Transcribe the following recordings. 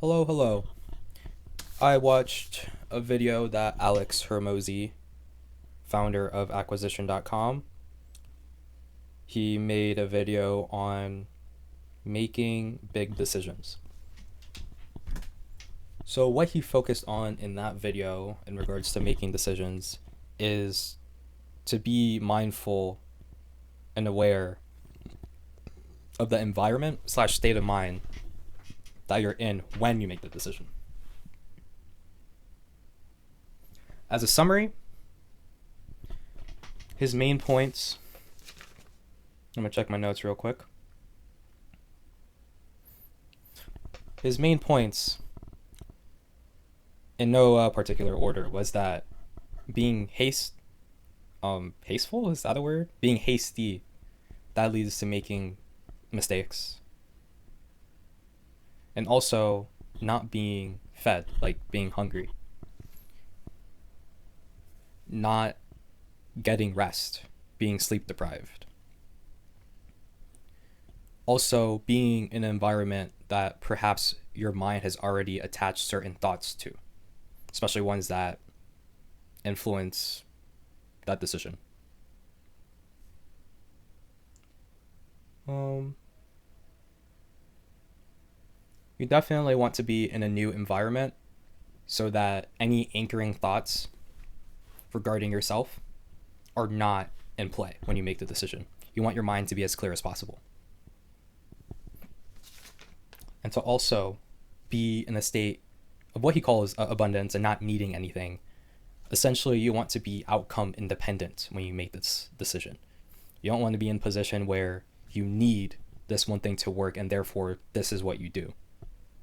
Hello. I watched a video that Alex Hormzi, founder of acquisition.com, he made a video on making big decisions. So what he focused on in that video in regards to making decisions is to be mindful and aware of the environment slash state of mind that you're in when you make the decision. As a summary, his main points, I'm going to check my notes real quick. His main points, in no particular order, was that being hasteful, is that a word? Being hasty, that leads to making mistakes. And also not being fed, like being hungry. Not getting rest, being sleep deprived. Also being in an environment that perhaps your mind has already attached certain thoughts to, especially ones that influence that decision. You definitely want to be in a new environment so that any anchoring thoughts regarding yourself are not in play when you make the decision. You want your mind to be as clear as possible. And to also be in a state of what he calls abundance and not needing anything. Essentially, you want to be outcome independent when you make this decision. You don't want to be in a position where you need this one thing to work and therefore this is what you do.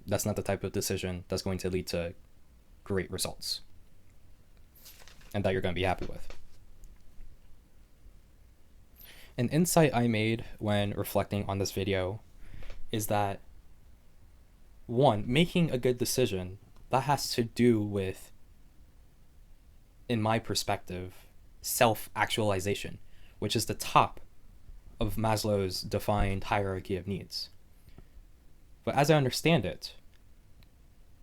That's not the type of decision that's going to lead to great results and that you're going to be happy with. An insight I made when reflecting on this video is that, one, making a good decision, that has to do with, in my perspective, self-actualization, which is the top of Maslow's defined hierarchy of needs. But as I understand it,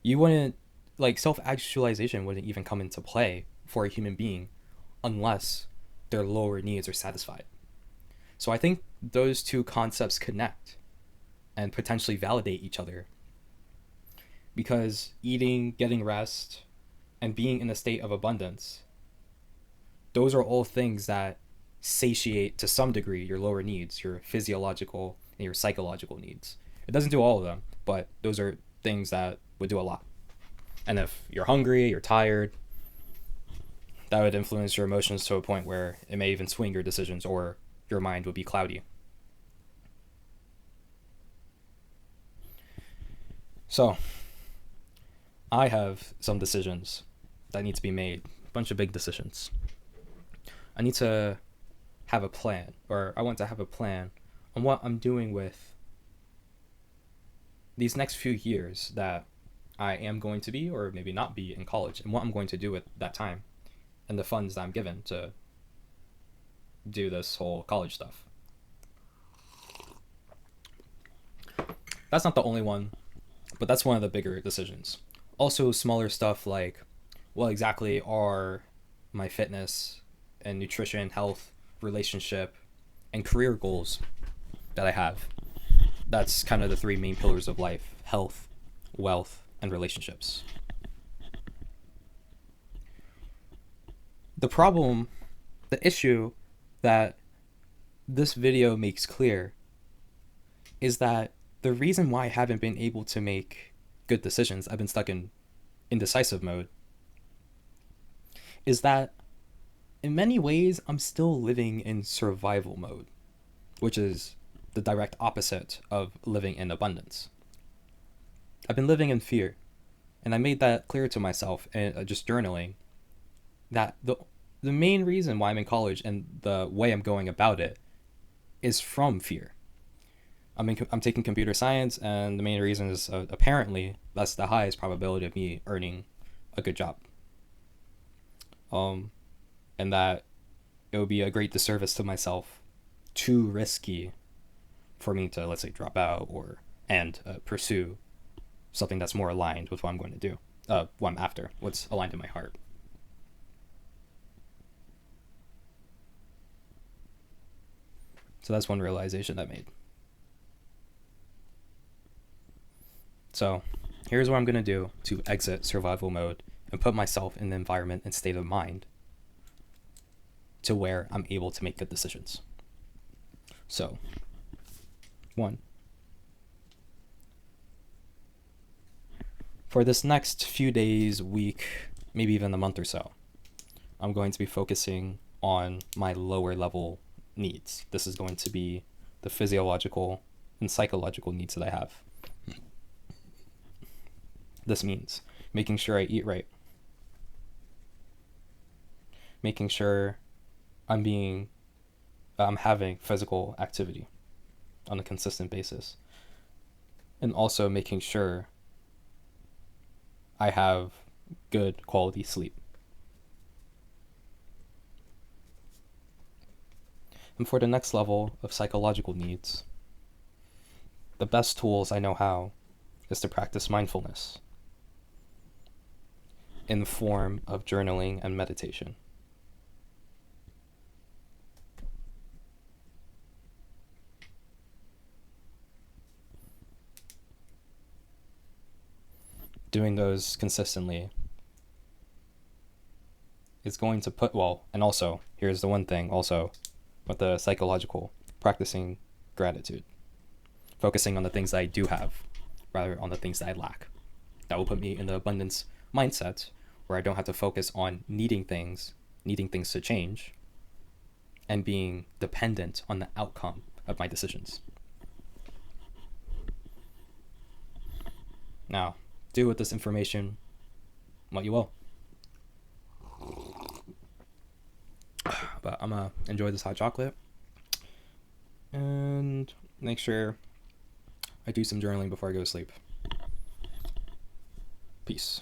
you wouldn't, self-actualization wouldn't even come into play for a human being unless their lower needs are satisfied. So I think those two concepts connect and potentially validate each other. Because eating, getting rest, and being in a state of abundance, those are all things that satiate to some degree your lower needs, your physiological and your psychological needs. It doesn't do all of them, but those are things that would do a lot. And if you're hungry, you're tired, that would influence your emotions to a point where it may even swing your decisions or your mind would be cloudy. So, I have some decisions that need to be made, a bunch of big decisions. I need to have a plan, or I want to have a plan on what I'm doing with these next few years that I am going to be, or maybe not be, in college, and what I'm going to do with that time and the funds that I'm given to do this whole college stuff. That's not the only one, but that's one of the bigger decisions. Also, smaller stuff like what exactly are my fitness and nutrition, health, relationship, and career goals that I have. That's kind of the three main pillars of life: health, wealth, and relationships. The issue that this video makes clear is that the reason why I haven't been able to make good decisions, I've been stuck in indecisive mode, is that in many ways I'm still living in survival mode, which is the direct opposite of living in abundance. I've been living in fear, and I made that clear to myself and just journaling that the main reason why I'm in college and the way I'm going about it is from fear. I'm taking computer science, and the main reason is apparently that's the highest probability of me earning a good job. And that it would be a great disservice to myself, too risky for me to, let's say, drop out and pursue something that's more aligned with what I'm going to do, what I'm after, what's aligned in my heart. So that's one realization I made. So here's what I'm going to do to exit survival mode and put myself in the environment and state of mind to where I'm able to make good decisions. So, 1. For this next few days, week, maybe even a month or so, I'm going to be focusing on my lower level needs. This is going to be the physiological and psychological needs that I have. This means making sure I eat right, making sure I'm having physical activity on a consistent basis, and also making sure I have good quality sleep. And for the next level of psychological needs, the best tools I know how is to practice mindfulness in the form of journaling and meditation. Doing those consistently is going to and also, here's the one thing also with the psychological, practicing gratitude, focusing on the things that I do have rather on the things that I lack. That will put me in the abundance mindset where I don't have to focus on needing things to change, and being dependent on the outcome of my decisions. Now, do with this information what you will. But I'm gonna enjoy this hot chocolate and make sure I do some journaling before I go to sleep. Peace.